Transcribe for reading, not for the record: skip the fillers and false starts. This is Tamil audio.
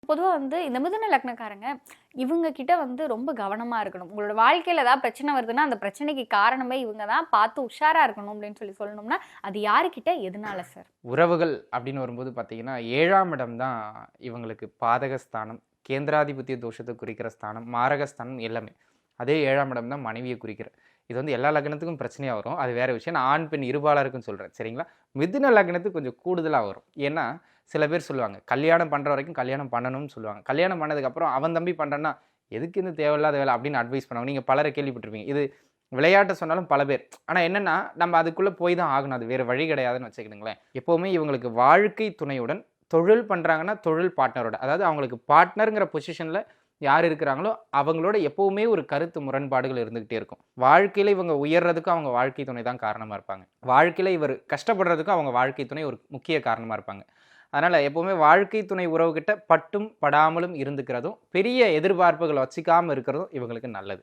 பொதுவா இந்த மிதுன லக்னக்காரங்க, இவங்க கிட்ட ரொம்ப கவனமா இருக்கணும். உங்களோட வாழ்க்கையில ஏதாவது பிரச்சனை வருதுன்னா, அந்த பிரச்சனைக்கு காரணமே இவங்க தான். பார்த்து உஷாரா இருக்கணும் அப்படின்னு சொல்லணும்னா, அது யாருகிட்ட? எதனால சார்? உறவுகள் அப்படின்னு வரும்போது பார்த்தீங்கன்னா, 7ஆம் இடம் தான் இவங்களுக்கு பாதக ஸ்தானம். கேந்திராதிபத்திய தோஷத்த குறிக்கிற ஸ்தானம், மாரக ஸ்தானம் எல்லாமே. அதே 7ஆம் இடம் தான் மனைவிய குறிக்கிற. இது எல்லா லக்னத்துக்கும் பிரச்சனையா வரும். அது வேற விஷயம். நான் ஆண், பெண் இருபாலருக்கும் சொல்றேன். சரிங்களா? மிதுன லக்னத்துக்கு கொஞ்சம் கூடுதலா வரும். ஏன்னா, சில பேர் சொல்லுவாங்க, கல்யாணம் பண்ற வரைக்கும் கல்யாணம் பண்ணணும்னு சொல்லுவாங்க. கல்யாணம் பண்ணதுக்கப்புறம் அவன் தம்பி பண்றான்னா, எதுக்கு இந்த தேவையில்லாத வேலை அப்படின்னு அட்வைஸ் பண்ணுவாங்க. நீங்க பலர கேள்விப்பட்டிருப்பீங்க. இது விளையாட்ட சொன்னாலும் பல பேர். ஆனா என்னன்னா, நம்ம அதுக்குள்ள போய் தான் ஆகணும். அது வேற வழி கிடையாதுன்னு வச்சுக்கிடுங்களேன். எப்பவுமே இவங்களுக்கு வாழ்க்கை துணையுடன் தொழில் பண்றாங்கன்னா, தொழில் பார்ட்னரோட. அதாவது அவங்களுக்கு பார்ட்னர்ங்கிற பொசிஷன்ல யார் இருக்கிறாங்களோ, அவங்களோட எப்பவுமே ஒரு கருத்து முரண்பாடுகள் இருந்துகிட்டே இருக்கும். வாழ்க்கையில இவங்க உயர்றதுக்கும் அவங்க வாழ்க்கை துணை தான் காரணமா இருப்பாங்க. வாழ்க்கையில இவர் கஷ்டப்படுறதுக்கும் அவங்க வாழ்க்கை துணை ஒரு முக்கிய காரணமா இருப்பாங்க. அதனால எப்பவுமே வாழ்க்கை துணை உறவுகிட்ட பட்டும் படாமலும் இருந்துக்கிறதும், பெரிய எதிர்பார்ப்புகள வச்சுக்காம இருக்கிறதும் இவங்களுக்கு நல்லது.